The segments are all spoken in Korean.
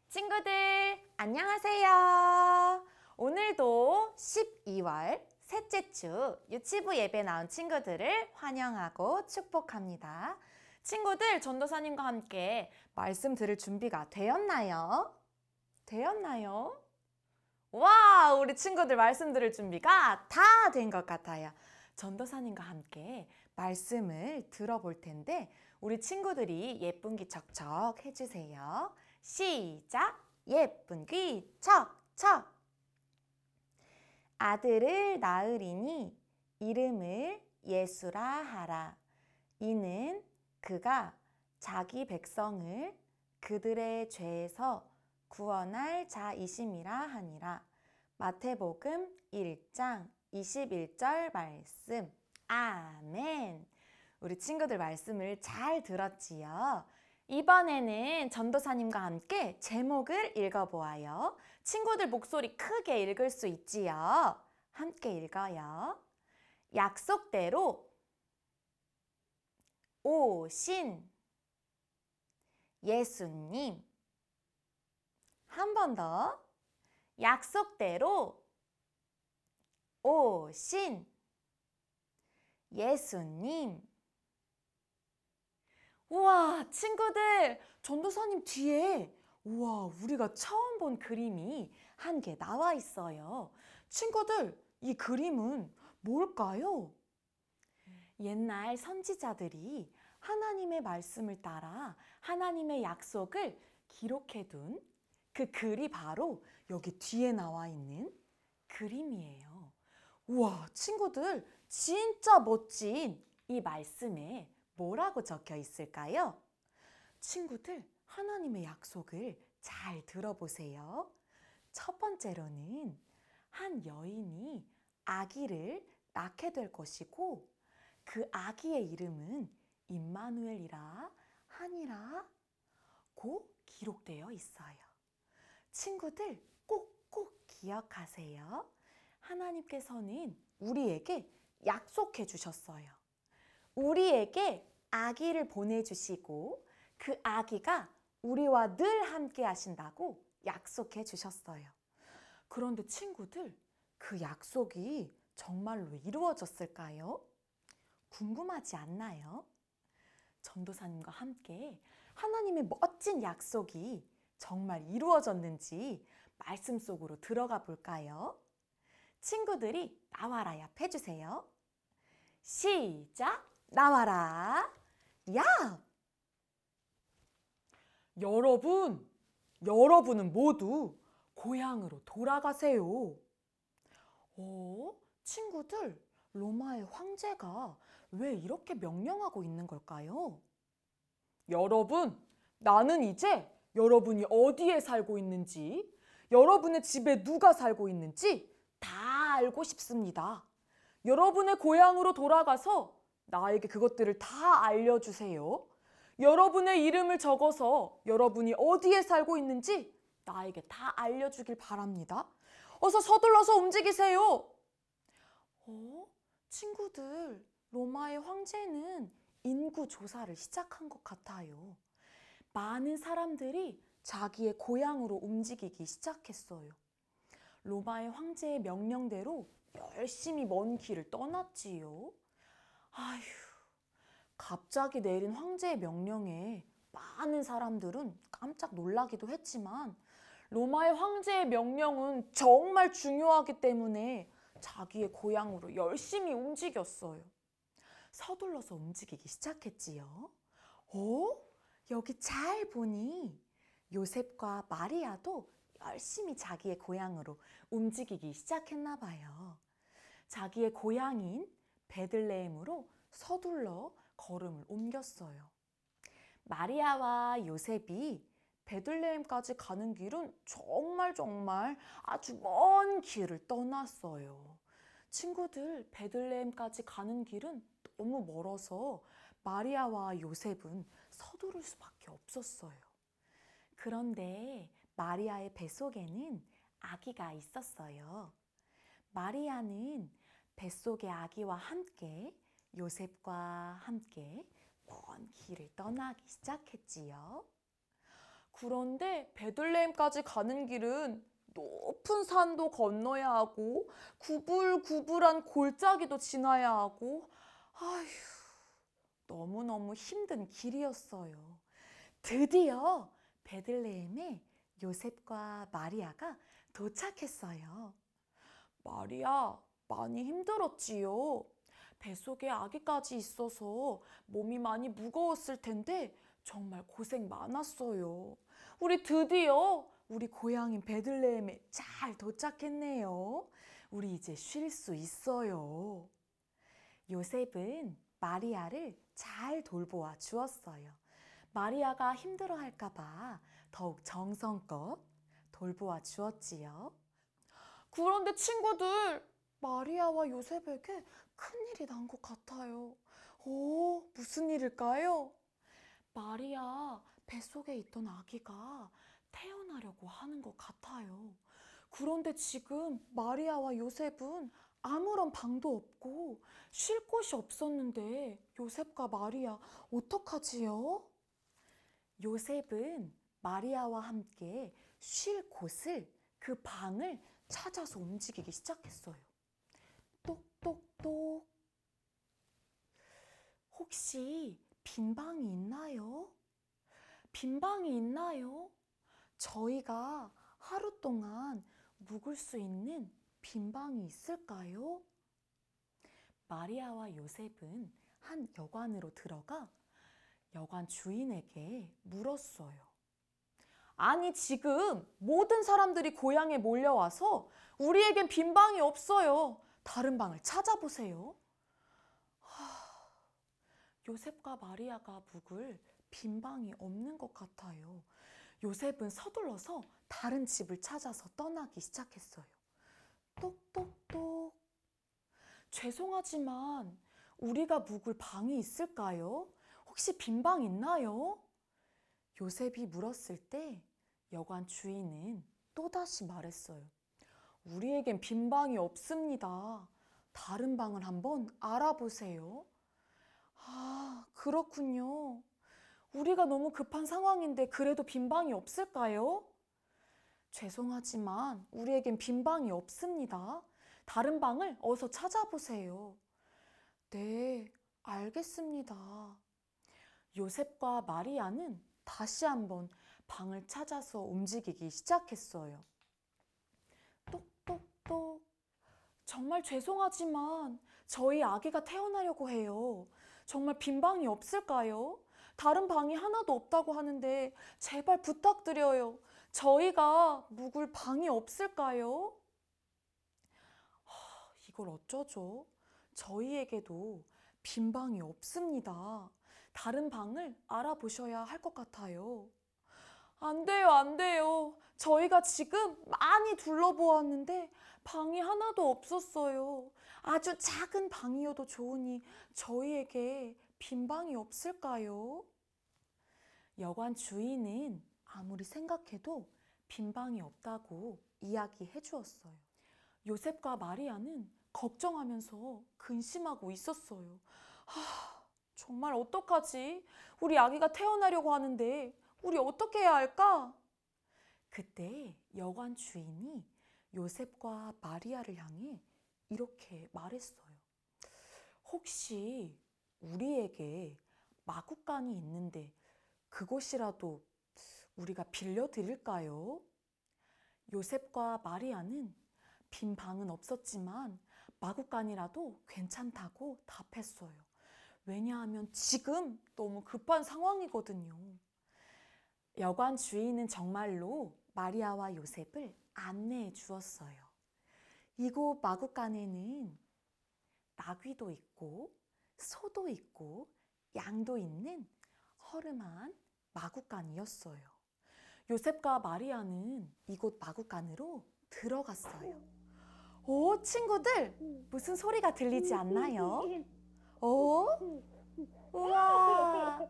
친구들, 안녕하세요. 오늘도 12월 셋째 주 유치부 예배 나온 친구들을 환영하고 축복합니다. 친구들, 전도사님과 함께 말씀 들을 준비가 되었나요? 되었나요? 와, 우리 친구들 말씀 들을 준비가 다 된 것 같아요. 전도사님과 함께 말씀을 들어볼 텐데 우리 친구들이 예쁜 귀 척척 해주세요. 시작! 예쁜 귀 척척! 아들을 낳으리니 이름을 예수라 하라. 이는 그가 자기 백성을 그들의 죄에서 구원할 자이심이라 하니라. 마태복음 1장 21절 말씀. 아멘. 우리 친구들 말씀을 잘 들었지요? 이번에는 전도사님과 함께 제목을 읽어보아요. 친구들 목소리 크게 읽을 수 있지요? 함께 읽어요. 약속대로 오신 예수님. 한 번 더. 약속대로 오신 예수님. 우와, 친구들, 전도사님 뒤에 우와, 우리가 처음 본 그림이 한 개 나와 있어요. 친구들, 이 그림은 뭘까요? 옛날 선지자들이 하나님의 말씀을 따라 하나님의 약속을 기록해둔 그 글이 바로 여기 뒤에 나와 있는 그림이에요. 우와, 친구들, 진짜 멋진 이 말씀에 뭐라고 적혀 있을까요? 친구들, 하나님의 약속을 잘 들어보세요. 첫 번째로는 한 여인이 아기를 낳게 될 것이고 그 아기의 이름은 임마누엘이라 하니라고 기록되어 있어요. 친구들, 꼭꼭 기억하세요. 하나님께서는 우리에게 약속해 주셨어요. 우리에게 아기를 보내주시고 그 아기가 우리와 늘 함께 하신다고 약속해 주셨어요. 그런데 친구들, 그 약속이 정말로 이루어졌을까요? 궁금하지 않나요? 전도사님과 함께 하나님의 멋진 약속이 정말 이루어졌는지 말씀 속으로 들어가 볼까요? 친구들이 나와라 얍 해주세요. 시작! 나와라 얍! 여러분은 모두 고향으로 돌아가세요. 친구들, 로마의 황제가 왜 이렇게 명령하고 있는 걸까요? 여러분, 나는 이제 여러분이 어디에 살고 있는지, 여러분의 집에 누가 살고 있는지 다 알고 싶습니다. 여러분의 고향으로 돌아가서 나에게 그것들을 다 알려주세요. 여러분의 이름을 적어서 여러분이 어디에 살고 있는지 나에게 다 알려주길 바랍니다. 어서 서둘러서 움직이세요. 친구들, 로마의 황제는 인구 조사를 시작한 것 같아요. 많은 사람들이 자기의 고향으로 움직이기 시작했어요. 로마의 황제의 명령대로 열심히 먼 길을 떠났지요. 아휴, 갑자기 내린 황제의 명령에 많은 사람들은 깜짝 놀라기도 했지만 로마의 황제의 명령은 정말 중요하기 때문에 자기의 고향으로 열심히 움직였어요. 서둘러서 움직이기 시작했지요. 여기 잘 보니 요셉과 마리아도 열심히 자기의 고향으로 움직이기 시작했나 봐요. 자기의 고향인 베들레헴으로 서둘러 걸음을 옮겼어요. 마리아와 요셉이 베들레헴까지 가는 길은 정말 아주 먼 길을 떠났어요. 친구들, 베들레헴까지 가는 길은 너무 멀어서 마리아와 요셉은 서두를 수밖에 없었어요. 그런데 마리아의 뱃속에는 아기가 있었어요. 마리아는 뱃속의 아기와 함께 요셉과 함께 먼 길을 떠나기 시작했지요. 그런데 베들레헴까지 가는 길은 높은 산도 건너야 하고 구불구불한 골짜기도 지나야 하고 아휴, 너무너무 힘든 길이었어요. 드디어 베들레헴에 요셉과 마리아가 도착했어요. 마리아, 많이 힘들었지요. 뱃속에 아기까지 있어서 몸이 많이 무거웠을 텐데 정말 고생 많았어요. 우리 드디어 우리 고향인 베들레헴에 잘 도착했네요. 우리 이제 쉴 수 있어요. 요셉은 마리아를 잘 돌보아 주었어요. 마리아가 힘들어할까 봐 더욱 정성껏 돌보아 주었지요. 그런데 친구들, 마리아와 요셉에게 큰일이 난 것 같아요. 무슨 일일까요? 마리아 뱃속에 있던 아기가 태어나려고 하는 것 같아요. 그런데 지금 마리아와 요셉은 아무런 방도 없고 쉴 곳이 없었는데 요셉과 마리아 어떡하지요? 요셉은 마리아와 함께 쉴 곳을 그 방을 찾아서 움직이기 시작했어요. 똑똑똑. 혹시 빈 방이 있나요? 빈 방이 있나요? 저희가 하루 동안 묵을 수 있는 빈 방이 있을까요? 마리아와 요셉은 한 여관으로 들어가 여관 주인에게 물었어요. 아니, 지금 모든 사람들이 고향에 몰려와서 우리에겐 빈 방이 없어요. 다른 방을 찾아보세요. 요셉과 마리아가 묵을 빈 방이 없는 것 같아요. 요셉은 서둘러서 다른 집을 찾아서 떠나기 시작했어요. 똑똑똑. 죄송하지만 우리가 묵을 방이 있을까요? 혹시 빈 방 있나요? 요셉이 물었을 때 여관 주인은 또다시 말했어요. 우리에겐 빈 방이 없습니다. 다른 방을 한번 알아보세요. 그렇군요. 우리가 너무 급한 상황인데 그래도 빈 방이 없을까요? 죄송하지만 우리에겐 빈 방이 없습니다. 다른 방을 어서 찾아보세요. 네, 알겠습니다. 요셉과 마리아는 다시 한번 방을 찾아서 움직이기 시작했어요. 똑똑똑. 정말 죄송하지만 저희 아기가 태어나려고 해요. 정말 빈 방이 없을까요? 다른 방이 하나도 없다고 하는데 제발 부탁드려요. 저희가 묵을 방이 없을까요? 이걸 어쩌죠? 저희에게도 빈 방이 없습니다. 다른 방을 알아보셔야 할 것 같아요. 안 돼요, 안 돼요. 저희가 지금 많이 둘러보았는데 방이 하나도 없었어요. 아주 작은 방이어도 좋으니 저희에게 빈 방이 없을까요? 여관 주인은 아무리 생각해도 빈 방이 없다고 이야기해 주었어요. 요셉과 마리아는 걱정하면서 근심하고 있었어요. 정말 어떡하지? 우리 아기가 태어나려고 하는데 우리 어떻게 해야 할까? 그때 여관 주인이 요셉과 마리아를 향해 이렇게 말했어요. 혹시 우리에게 마구간이 있는데 그곳이라도 우리가 빌려드릴까요? 요셉과 마리아는 빈 방은 없었지만 마구간이라도 괜찮다고 답했어요. 왜냐하면 지금 너무 급한 상황이거든요. 여관 주인은 정말로 마리아와 요셉을 안내해 주었어요. 이곳 마구간에는 나귀도 있고 소도 있고 양도 있는 허름한 마구간이었어요. 요셉과 마리아는 이곳 마구간으로 들어갔어요. 친구들, 무슨 소리가 들리지 않나요? 우와!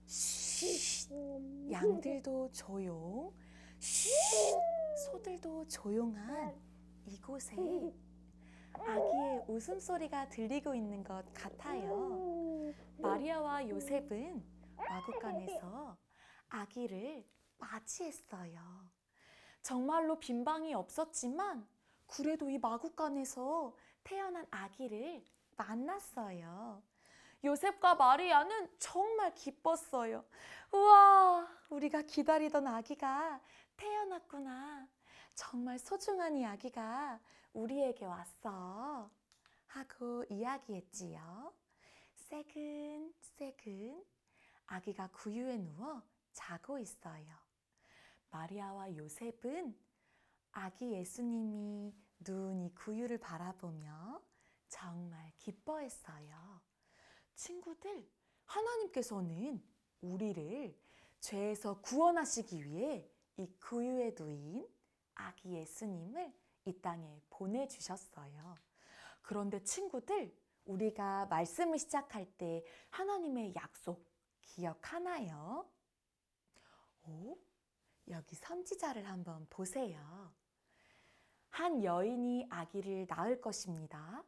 쉿! 양들도 조용, 쉿! 소들도 조용한 이곳에 아기의 웃음소리가 들리고 있는 것 같아요. 마리아와 요셉은 마구간에서 아기를 맞이했어요. 정말로 빈방이 없었지만 그래도 이 마구간에서 태어난 아기를 만났어요. 요셉과 마리아는 정말 기뻤어요. 우와, 우리가 기다리던 아기가 태어났구나. 정말 소중한 이 아기가 우리에게 왔어. 하고 이야기했지요. 새근새근 아기가 구유에 누워 자고 있어요. 마리아와 요셉은 아기 예수님이 눈이 구유를 바라보며 정말 기뻐했어요. 친구들, 하나님께서는 우리를 죄에서 구원하시기 위해 이 구유에 누인 아기 예수님을 이 땅에 보내주셨어요. 그런데 친구들, 우리가 말씀을 시작할 때 하나님의 약속 기억하나요? 오, 여기 선지자를 한번 보세요. 한 여인이 아기를 낳을 것입니다.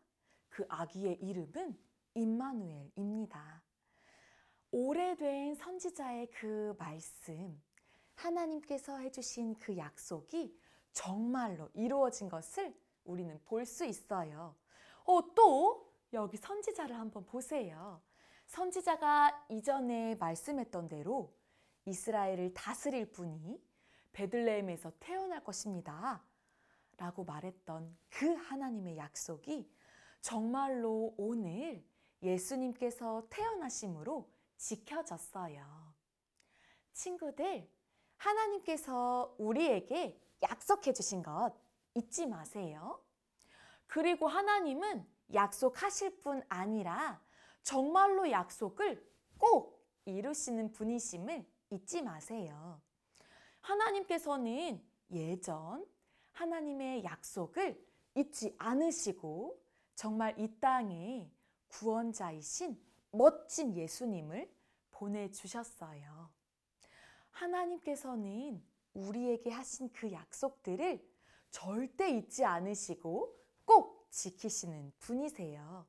그 아기의 이름은 임마누엘입니다. 오래된 선지자의 그 말씀, 하나님께서 해주신 그 약속이 정말로 이루어진 것을 우리는 볼 수 있어요. 또 여기 선지자를 한번 보세요. 선지자가 이전에 말씀했던 대로 이스라엘을 다스릴 분이 베들레헴에서 태어날 것입니다. 라고 말했던 그 하나님의 약속이 정말로 오늘 예수님께서 태어나심으로 지켜졌어요. 친구들, 하나님께서 우리에게 약속해 주신 것 잊지 마세요. 그리고 하나님은 약속하실 뿐 아니라 정말로 약속을 꼭 이루시는 분이심을 잊지 마세요. 하나님께서는 예전 하나님의 약속을 잊지 않으시고 정말 이 땅에 구원자이신 멋진 예수님을 보내주셨어요. 하나님께서는 우리에게 하신 그 약속들을 절대 잊지 않으시고 꼭 지키시는 분이세요.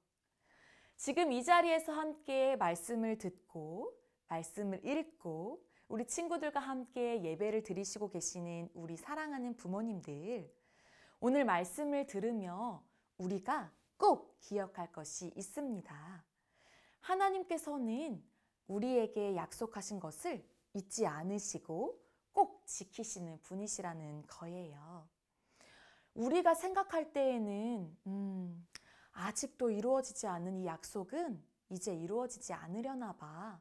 지금 이 자리에서 함께 말씀을 듣고 말씀을 읽고 우리 친구들과 함께 예배를 드리시고 계시는 우리 사랑하는 부모님들, 오늘 말씀을 들으며 우리가 꼭 기억할 것이 있습니다. 하나님께서는 우리에게 약속하신 것을 잊지 않으시고 꼭 지키시는 분이시라는 거예요. 우리가 생각할 때에는 아직도 이루어지지 않은 이 약속은 이제 이루어지지 않으려나 봐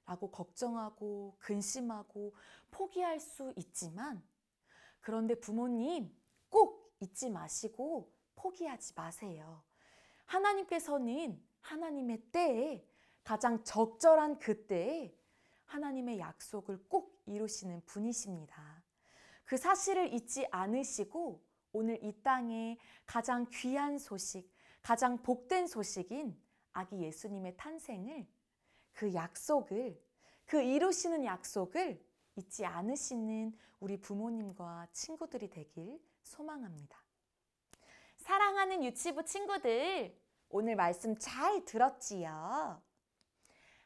라고 걱정하고 근심하고 포기할 수 있지만, 그런데 부모님 꼭 잊지 마시고 포기하지 마세요. 하나님께서는 하나님의 때에 가장 적절한 그때에 하나님의 약속을 꼭 이루시는 분이십니다. 그 사실을 잊지 않으시고 오늘 이 땅에 가장 귀한 소식, 가장 복된 소식인 아기 예수님의 탄생을, 그 약속을, 그 이루시는 약속을 잊지 않으시는 우리 부모님과 친구들이 되길 소망합니다. 사랑하는 유치부 친구들, 오늘 말씀 잘 들었지요?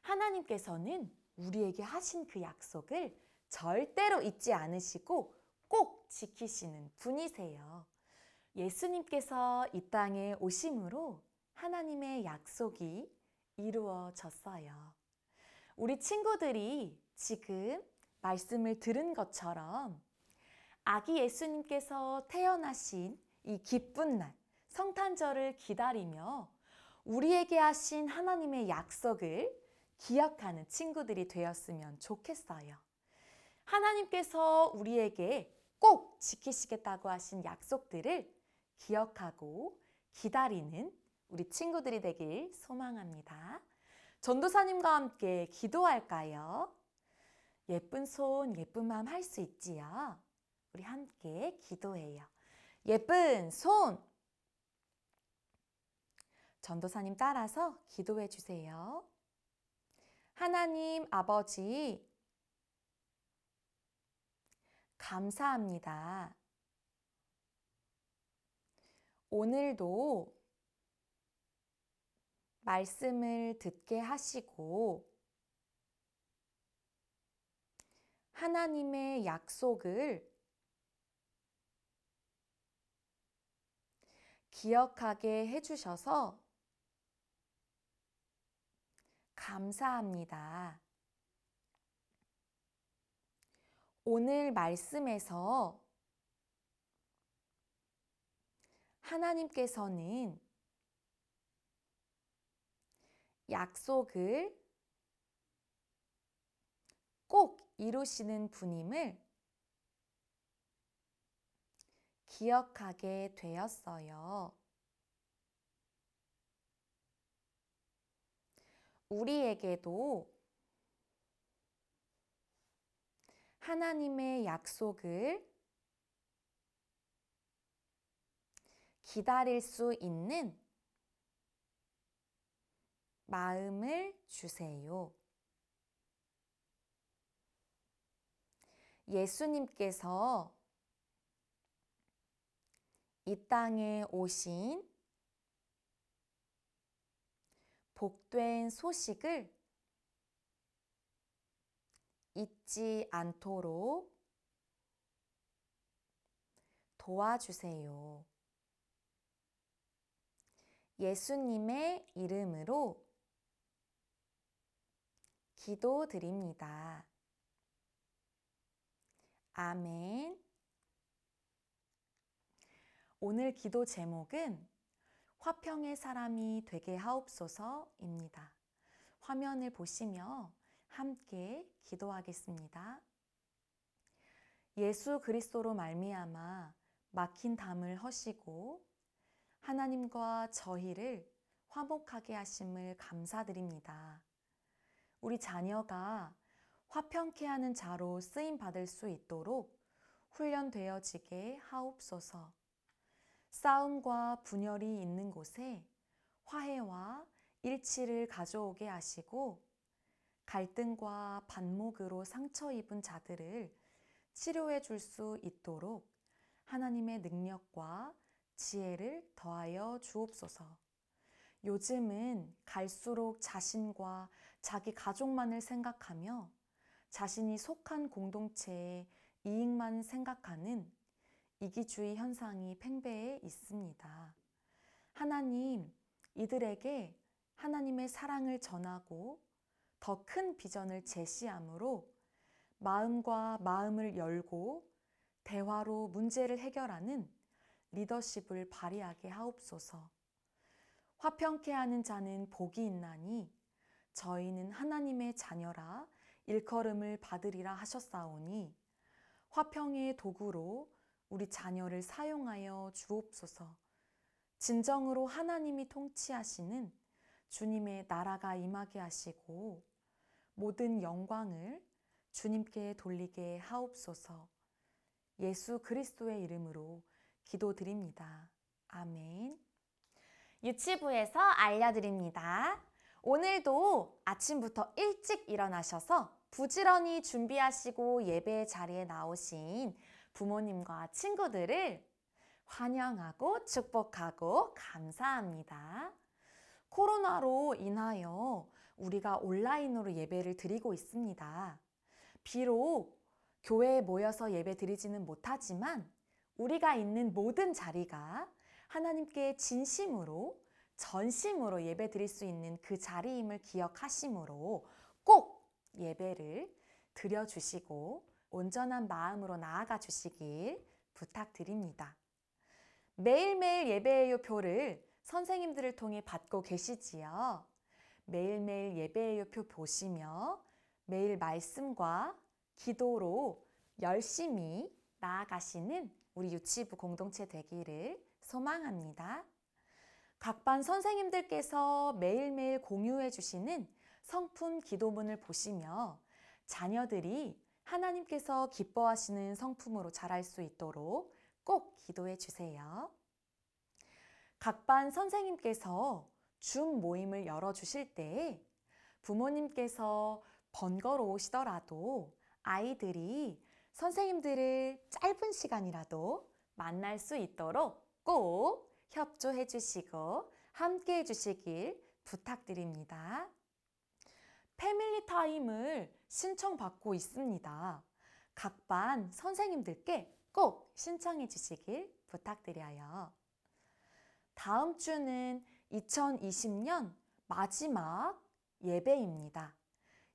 하나님께서는 우리에게 하신 그 약속을 절대로 잊지 않으시고 꼭 지키시는 분이세요. 예수님께서 이 땅에 오심으로 하나님의 약속이 이루어졌어요. 우리 친구들이 지금 말씀을 들은 것처럼 아기 예수님께서 태어나신 이 기쁜 날, 성탄절을 기다리며 우리에게 하신 하나님의 약속을 기억하는 친구들이 되었으면 좋겠어요. 하나님께서 우리에게 꼭 지키시겠다고 하신 약속들을 기억하고 기다리는 우리 친구들이 되길 소망합니다. 전도사님과 함께 기도할까요? 예쁜 손, 예쁜 마음 할 수 있지요? 우리 함께 기도해요. 예쁜 손! 전도사님 따라서 기도해 주세요. 하나님 아버지, 감사합니다. 오늘도 말씀을 듣게 하시고 하나님의 약속을 기억하게 해주셔서 감사합니다. 오늘 말씀에서 하나님께서는 약속을 꼭 이루시는 분임을 기억하게 되었어요. 우리에게도 하나님의 약속을 기다릴 수 있는 마음을 주세요. 예수님께서 이 땅에 오신 복된 소식을 잊지 않도록 도와주세요. 예수님의 이름으로 기도드립니다. 아멘. 오늘 기도 제목은 화평의 사람이 되게 하옵소서입니다. 화면을 보시며 함께 기도하겠습니다. 예수 그리스도로 말미암아 막힌 담을 허시고 하나님과 저희를 화목하게 하심을 감사드립니다. 우리 자녀가 화평케 하는 자로 쓰임 받을 수 있도록 훈련되어지게 하옵소서. 싸움과 분열이 있는 곳에 화해와 일치를 가져오게 하시고 갈등과 반목으로 상처 입은 자들을 치료해 줄 수 있도록 하나님의 능력과 지혜를 더하여 주옵소서. 요즘은 갈수록 자신과 자기 가족만을 생각하며 자신이 속한 공동체의 이익만 생각하는 이기주의 현상이 팽배해 있습니다. 하나님, 이들에게 하나님의 사랑을 전하고 더 큰 비전을 제시함으로 마음과 마음을 열고 대화로 문제를 해결하는 리더십을 발휘하게 하옵소서. 화평케 하는 자는 복이 있나니 저희는 하나님의 자녀라 일컬음을 받으리라 하셨사오니 화평의 도구로 우리 자녀를 사용하여 주옵소서. 진정으로 하나님이 통치하시는 주님의 나라가 임하게 하시고 모든 영광을 주님께 돌리게 하옵소서. 예수 그리스도의 이름으로 기도드립니다. 아멘. 유치부에서 알려드립니다. 오늘도 아침부터 일찍 일어나셔서 부지런히 준비하시고 예배 자리에 나오신 부모님과 친구들을 환영하고 축복하고 감사합니다. 코로나로 인하여 우리가 온라인으로 예배를 드리고 있습니다. 비록 교회에 모여서 예배 드리지는 못하지만 우리가 있는 모든 자리가 하나님께 진심으로 전심으로 예배 드릴 수 있는 그 자리임을 기억하심으로 꼭 예배를 드려주시고 온전한 마음으로 나아가 주시길 부탁드립니다. 매일매일 예배예요 표를 선생님들을 통해 받고 계시지요. 매일매일 예배예요 표 보시며 매일 말씀과 기도로 열심히 나아가시는 우리 유치부 공동체 되기를 소망합니다. 각 반 선생님들께서 매일매일 공유해 주시는 성품 기도문을 보시며 자녀들이 하나님께서 기뻐하시는 성품으로 자랄 수 있도록 꼭 기도해 주세요. 각 반 선생님께서 줌 모임을 열어주실 때 부모님께서 번거로우시더라도 아이들이 선생님들을 짧은 시간이라도 만날 수 있도록 꼭 협조해 주시고 함께 해 주시길 부탁드립니다. 패밀리 타임을 신청받고 있습니다. 각 반 선생님들께 꼭 신청해 주시길 부탁드려요. 다음 주는 2020년 마지막 예배입니다.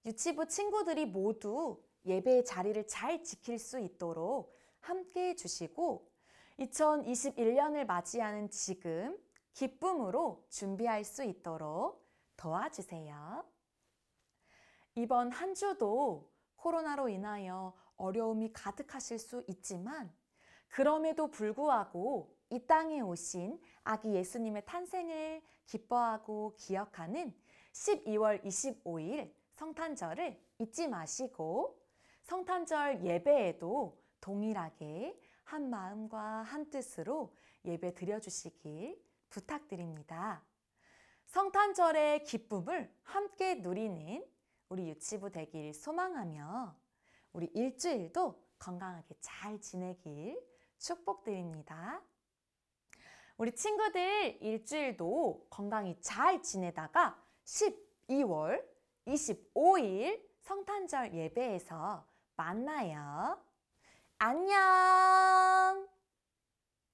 유치부 친구들이 모두 예배의 자리를 잘 지킬 수 있도록 함께 해주시고 2021년을 맞이하는 지금 기쁨으로 준비할 수 있도록 도와주세요. 이번 한 주도 코로나로 인하여 어려움이 가득하실 수 있지만 그럼에도 불구하고 이 땅에 오신 아기 예수님의 탄생을 기뻐하고 기억하는 12월 25일 성탄절을 잊지 마시고 성탄절 예배에도 동일하게 한 마음과 한 뜻으로 예배 드려주시길 부탁드립니다. 성탄절의 기쁨을 함께 누리는 우리 유치부 되길 소망하며 우리 일주일도 건강하게 잘 지내길 축복드립니다. 우리 친구들 일주일도 건강히 잘 지내다가 12월 25일 성탄절 예배에서 만나요. 안녕!